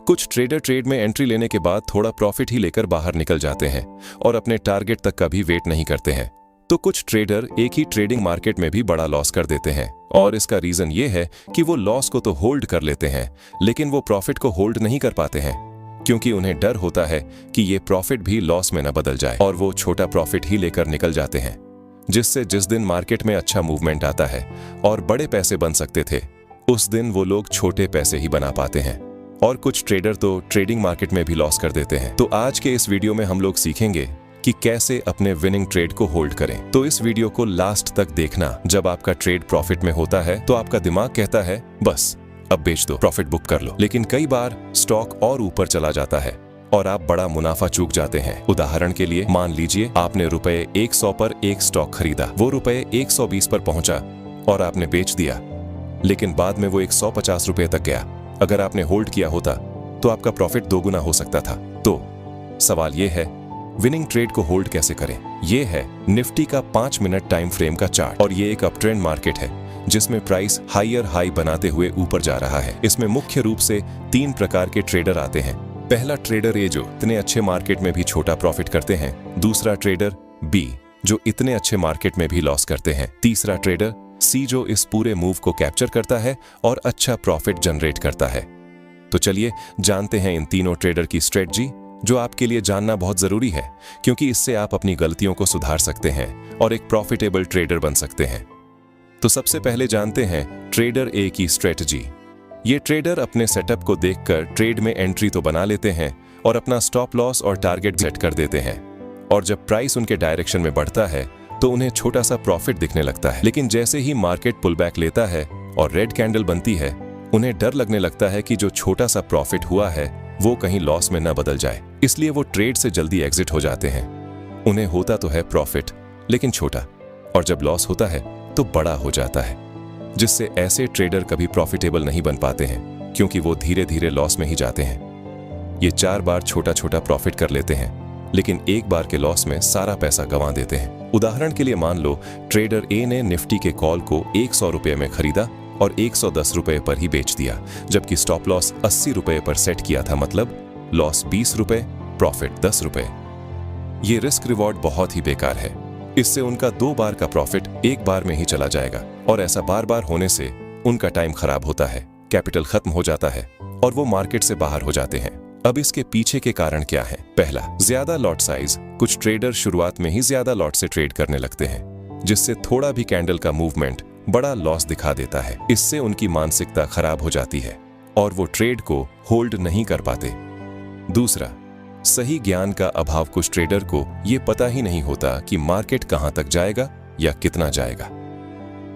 कुछ trader trade में entry लेने के बाद थोड़ा प्रॉफिट ही लेकर बाहर निकल जाते हैं और अपने टारगेट तक का भी वेट नहीं करते हैं। तो कुछ ट्रेडर एक ही ट्रेडिंग मार्केट में भी बड़ा लॉस कर देते हैं और इसका रीजन ये है कि वो लॉस को तो होल्ड कर लेते हैं लेकिन वो प्रॉफिट को होल्ड नहीं कर पाते हैं, क्योंकि उन्हें डर होता है कि ये प्रॉफिट भी लॉस में न बदल जाए और वो छोटा प्रॉफिट ही लेकर निकल जाते हैं, जिससे जिस दिन मार्केट में अच्छा मूवमेंट आता है और बड़े पैसे बन सकते थे, उस दिन वो लोग छोटे पैसे ही बना पाते हैं। और कुछ ट्रेडर तो ट्रेडिंग मार्केट में भी लॉस कर देते हैं। तो आज के इस वीडियो में हम लोग सीखेंगे कि कैसे अपने विनिंग ट्रेड को होल्ड करें। तो इस वीडियो को लास्ट तक देखना। जब आपका ट्रेड प्रॉफिट में होता है तो आपका दिमाग कहता है बस अब बेच दो, प्रॉफिट बुक कर लो। लेकिन कई बार स्टॉक और ऊपर चला जाता है और आप बड़ा मुनाफा चूक जाते हैं। उदाहरण के लिए मान लीजिए आपने रुपए 100 पर एक स्टॉक खरीदा, वो रुपए 120 पर पहुंचा और आपने बेच दिया, लेकिन बाद में वो 150 रुपए तक गया। अगर आपने होल्ड किया होता तो आपका प्रॉफिट दोगुना हो सकता था। तो सवाल ये है, विनिंग ट्रेड को होल्ड कैसे करें? ये है निफ्टी का 5 मिनट टाइम फ्रेम का चार्ट और ये एक अपट्रेंड मार्केट है जिसमें प्राइस हायर हाई बनाते हुए ऊपर जा रहा है। इसमें मुख्य रूप से 3 प्रकार के ट्रेडर आते हैं। पहला ट्रेडर ए जो इतने अच्छे मार्केट में भी छोटा प्रॉफिट करते हैं। दूसरा ट्रेडर बी जो इतने अच्छे मार्केट में भी लॉस करते हैं। तीसरा ट्रेडर सी जो इस पूरे मूव को कैप्चर करता है और अच्छा प्रॉफिट जनरेट करता है। तो चलिए जानते हैं इन तीनों ट्रेडर की स्ट्रेटजी, जो आपके लिए जानना बहुत जरूरी है, क्योंकि इससे आप अपनी गलतियों को सुधार सकते हैं और एक प्रॉफिटेबल ट्रेडर बन सकते हैं। तो सबसे पहले जानते हैं ट्रेडर ए की स्ट्रेटजी। ये ट्रेडर अपने सेटअप को देखकर ट्रेड में एंट्री तो बना लेते हैं और अपना स्टॉप लॉस और टारगेट सेट कर देते हैं, और जब प्राइस उनके डायरेक्शन में बढ़ता है तो उन्हें छोटा सा प्रॉफिट दिखने लगता है। लेकिन जैसे ही मार्केट पुल बैक लेता है और रेड कैंडल बनती है, उन्हें डर लगने लगता है कि जो छोटा सा प्रॉफिट हुआ है वो कहीं लॉस में न बदल जाए, इसलिए वो ट्रेड से जल्दी एग्जिट हो जाते हैं। उन्हें होता तो है प्रॉफिट, लेकिन छोटा, और जब लॉस होता है तो बड़ा हो जाता है, जिससे ऐसे ट्रेडर कभी प्रॉफिटेबल नहीं बन पाते हैं, क्योंकि वो धीरे धीरे लॉस में ही जाते हैं। ये 4 बार छोटा छोटा प्रॉफिट कर लेते हैं, लेकिन एक बार के लॉस में सारा पैसा गंवा देते हैं। उदाहरण के लिए मान लो ट्रेडर ए ने निफ्टी के कॉल को 100 रुपए में खरीदा और 110 रुपए पर ही बेच दिया, जबकि स्टॉप लॉस 80 रुपए पर सेट किया था। मतलब लॉस 20 रुपए, प्रॉफिट 10 रुपए। ये रिस्क रिवॉर्ड बहुत ही बेकार है। इससे उनका 2 बार का प्रॉफिट एक बार में ही चला जाएगा, और ऐसा बार बार होने से उनका टाइम खराब होता है, कैपिटल खत्म हो जाता है और वो मार्केट से बाहर हो जाते हैं। अब इसके पीछे के कारण क्या है? पहला, ज्यादा लॉट साइज। कुछ ट्रेडर शुरुआत में ही ज्यादा लॉट से ट्रेड करने लगते हैं, जिससे थोड़ा भी कैंडल का मूवमेंट बड़ा लॉस दिखा देता है। इससे उनकी मानसिकता खराब हो जाती है और वो ट्रेड को होल्ड नहीं कर पाते। दूसरा, सही ज्ञान का अभाव। कुछ ट्रेडर को ये पता ही नहीं होता कि मार्केट कहां तक जाएगा या कितना जाएगा।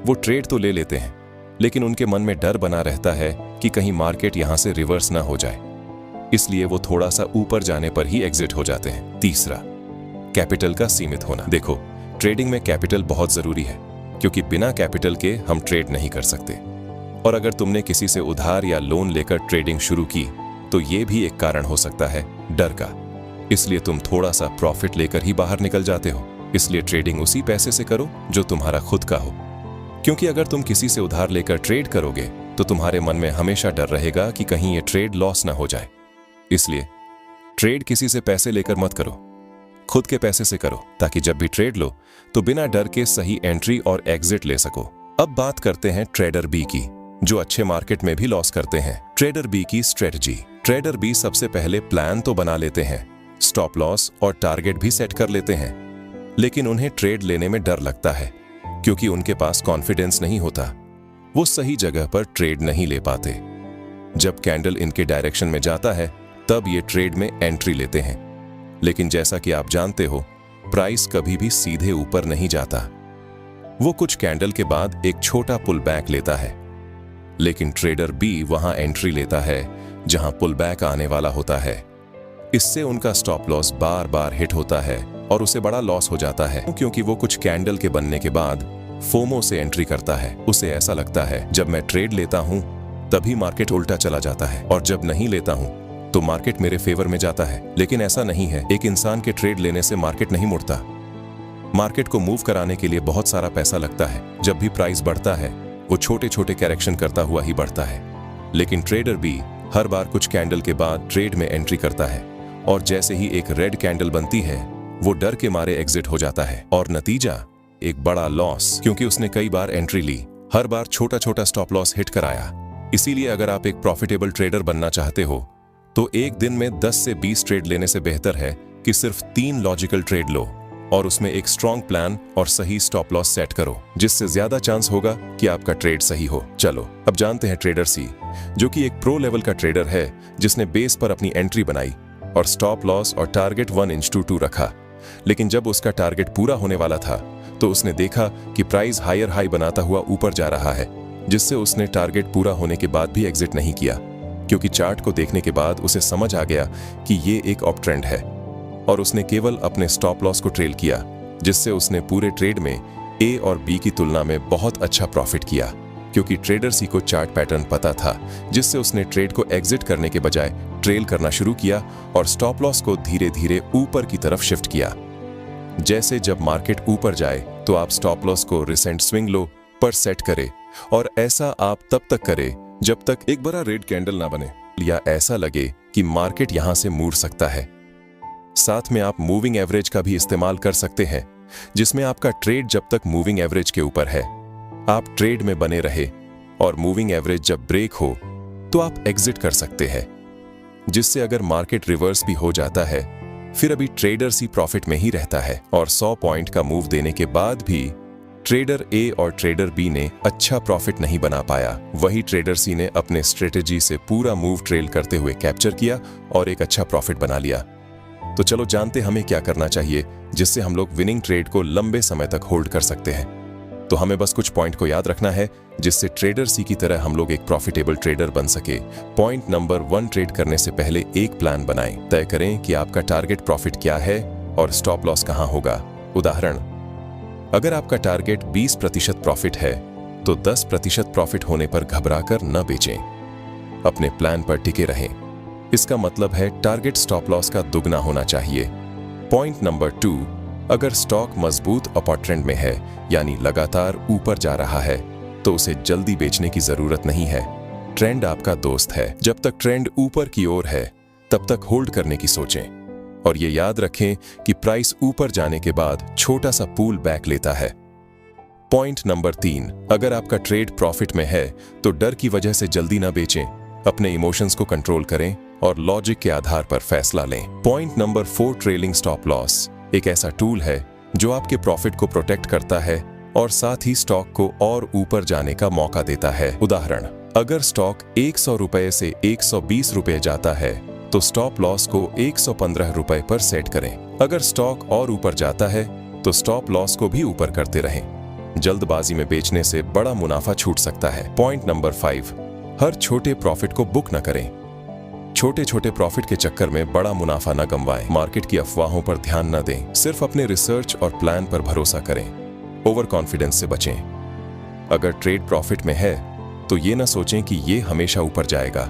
वो ट्रेड तो ले लेते हैं, लेकिन उनके मन में डर बना रहता है कि कहीं मार्केट यहां से रिवर्स ना हो जाए, इसलिए वो थोड़ा सा ऊपर जाने पर ही एग्जिट हो जाते हैं। तीसरा, कैपिटल का सीमित होना। देखो, ट्रेडिंग में कैपिटल बहुत जरूरी है, क्योंकि बिना कैपिटल के हम ट्रेड नहीं कर सकते। और अगर तुमने किसी से उधार या लोन लेकर ट्रेडिंग शुरू की तो ये भी एक कारण हो सकता है डर का, इसलिए तुम थोड़ा सा प्रॉफिट लेकर ही बाहर निकल जाते हो। इसलिए ट्रेडिंग उसी पैसे से करो जो तुम्हारा खुद का हो, क्योंकि अगर तुम किसी से उधार लेकर ट्रेड करोगे तो तुम्हारे मन में हमेशा डर रहेगा कि कहीं ये ट्रेड लॉस ना हो जाए। इसलिए ट्रेड किसी से पैसे लेकर मत करो, खुद के पैसे से करो, ताकि जब भी ट्रेड लो तो बिना डर के सही एंट्री और एग्जिट ले सको। अब बात करते हैं ट्रेडर बी की, जो अच्छे मार्केट में भी लॉस करते हैं। ट्रेडर बी की स्ट्रेटजी। ट्रेडर बी सबसे पहले प्लान तो बना लेते हैं, स्टॉप लॉस और टारगेट भी सेट कर लेते हैं, लेकिन उन्हें ट्रेड लेने में डर लगता है, क्योंकि उनके पास कॉन्फिडेंस नहीं होता। वो सही जगह पर ट्रेड नहीं ले पाते। जब कैंडल इनके डायरेक्शन में जाता है तब ये ट्रेड में एंट्री लेते हैं, लेकिन जैसा कि आप जानते हो, प्राइस कभी भी सीधे ऊपर नहीं जाता। वो कुछ कैंडल के बाद एक छोटा पुल बैक लेता है, लेकिन ट्रेडर बी वहां एंट्री लेता है जहां पुल बैक आने वाला होता है। इससे उनका स्टॉप लॉस बार बार हिट होता है और उसे बड़ा लॉस हो जाता है, क्योंकि वो कुछ कैंडल के बनने के बाद फोमो से एंट्री करता है। उसे ऐसा लगता है जब मैं ट्रेड लेता हूं तभी मार्केट उल्टा चला जाता है, और जब नहीं लेता हूं तो मार्केट मेरे फेवर में जाता है। लेकिन ऐसा नहीं है। एक इंसान के ट्रेड लेने से मार्केट नहीं मुड़ता। मार्केट को मूव कराने के लिए बहुत सारा पैसा लगता है। जब भी प्राइस बढ़ता है वो छोटे छोटे करेक्शन करता हुआ ही बढ़ता है, लेकिन ट्रेडर बी हर बार कुछ कैंडल के बाद ट्रेड में एंट्री करता है और जैसे ही एक रेड कैंडल बनती है वो डर के मारे एग्जिट हो जाता है और नतीजा एक बड़ा लॉस, क्योंकि उसने कई बार एंट्री ली, हर बार छोटा छोटा स्टॉप लॉस हिट कराया। इसीलिए अगर आप एक प्रॉफिटेबल ट्रेडर बनना चाहते हो तो एक दिन में 10 से 20 ट्रेड लेने से बेहतर है कि सिर्फ 3 लॉजिकल ट्रेड लो और उसमें एक स्ट्रॉन्ग प्लान और सही स्टॉप लॉस सेट करो, जिससे ज्यादा चांस होगा कि आपका ट्रेड सही हो। चलो अब जानते हैं ट्रेडर सी, जो कि एक प्रो लेवल का ट्रेडर है जिसने बेस पर अपनी एंट्री बनाई और स्टॉप लॉस और टारगेट 1:2 रखा। लेकिन जब उसका टारगेट पूरा होने वाला था तो उसने देखा कि प्राइस हायर हाई बनाता हुआ ऊपर जा रहा है, जिससे उसने टारगेट पूरा होने के बाद भी एग्जिट नहीं किया, क्योंकि चार्ट को देखने के बाद उसे समझ आ गया कि ये एक अप ट्रेंड है और उसने केवल अपने स्टॉप लॉस को ट्रेल किया, जिससे उसने पूरे ट्रेड में ए और बी की तुलना में बहुत अच्छा प्रॉफिट किया, क्योंकि ट्रेडर सी को चार्ट पैटर्न पता था, जिससे उसने ट्रेड को एग्जिट करने के बजाय ट्रेल करना शुरू किया और स्टॉप लॉस को धीरे धीरे ऊपर की तरफ शिफ्ट किया। जैसे जब मार्केट ऊपर जाए तो आप स्टॉप लॉस को रिसेंट स्विंग लो पर सेट करें, और ऐसा आप तब तक करें जब तक एक बड़ा रेड कैंडल ना बने या ऐसा लगे कि मार्केट यहां से मुड़ सकता है। साथ में आप मूविंग एवरेज का भी इस्तेमाल कर सकते हैं, जिसमें आपका ट्रेड जब तक मूविंग एवरेज के ऊपर है आप ट्रेड में बने रहे और मूविंग एवरेज जब ब्रेक हो तो आप एग्जिट कर सकते हैं, जिससे अगर मार्केट रिवर्स भी हो जाता है फिर अभी ट्रेडर सी प्रॉफिट में ही रहता है और 100 पॉइंट का मूव देने के बाद भी ट्रेडर ए और ट्रेडर बी ने अच्छा प्रॉफिट नहीं बना पाया। वही ट्रेडर सी ने अपने स्ट्रेटेजी से पूरा मूव ट्रेल करते हुए कैप्चर किया और एक अच्छा प्रॉफिट बना लिया। तो चलो जानते हमें क्या करना चाहिए जिससे हम लोग विनिंग ट्रेड को लंबे समय तक होल्ड कर सकते हैं। तो हमें बस कुछ पॉइंट को याद रखना है जिससे ट्रेडर सी की तरह हम लोग एक प्रॉफिटेबल ट्रेडर बन सके। पॉइंट नंबर 1, ट्रेड करने से पहले एक प्लान बनाएं। तय करें कि आपका टारगेट प्रॉफिट क्या है और स्टॉप लॉस कहां होगा। उदाहरण, अगर आपका टारगेट 20% प्रॉफिट है तो 10% प्रॉफिट होने पर घबराकर न बेचें, अपने प्लान पर टिके रहें। इसका मतलब है टारगेट स्टॉप लॉस का दुगना होना चाहिए। पॉइंट नंबर 2, अगर स्टॉक मजबूत अपर ट्रेंड में है यानी लगातार ऊपर जा रहा है तो उसे जल्दी बेचने की जरूरत नहीं है। ट्रेंड आपका दोस्त है। जब तक ट्रेंड ऊपर की ओर है तब तक होल्ड करने की सोचें और ये याद रखें कि प्राइस ऊपर जाने के बाद छोटा सा पुल बैक लेता है। पॉइंट नंबर 3, अगर आपका ट्रेड प्रॉफिट में है तो डर की वजह से जल्दी ना बेचें, अपने इमोशंस को कंट्रोल करें और लॉजिक के आधार पर फैसला लें। Point number 4, trailing stop loss एक ऐसा टूल है जो आपके प्रॉफिट को प्रोटेक्ट करता है और साथ ही स्टॉक को और ऊपर जाने का मौका देता है। उदाहरण, अगर स्टॉक 100 रुपए से 120 रुपए जाता है तो स्टॉप लॉस को 115 रुपए पर सेट करें। अगर स्टॉक और ऊपर जाता है तो स्टॉप लॉस को भी ऊपर करते रहें। जल्दबाजी में बेचने से बड़ा मुनाफा छूट सकता है। पॉइंट नंबर 5, हर छोटे प्रॉफिट को बुक न करें। छोटे छोटे प्रॉफिट के चक्कर में बड़ा मुनाफा न गंवाएं। मार्केट की अफवाहों पर ध्यान न दें, सिर्फ अपने रिसर्च और प्लान पर भरोसा करें। ओवर कॉन्फिडेंस से बचें। अगर ट्रेड प्रॉफिट में है तो ये ना सोचें कि ये हमेशा ऊपर जाएगा।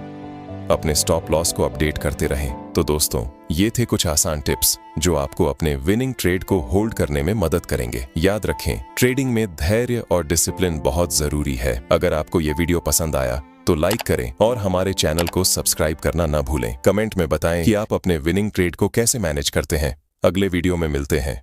अपने स्टॉप लॉस को अपडेट करते रहें। तो दोस्तों, ये थे कुछ आसान टिप्स जो आपको अपने विनिंग ट्रेड को होल्ड करने में मदद करेंगे। याद रखें, ट्रेडिंग में धैर्य और डिसिप्लिन बहुत जरूरी है। अगर आपको ये वीडियो पसंद आया तो लाइक करें और हमारे चैनल को सब्सक्राइब करना ना भूलें। कमेंट में बताएं कि आप अपने विनिंग ट्रेड को कैसे मैनेज करते हैं। अगले वीडियो में मिलते हैं।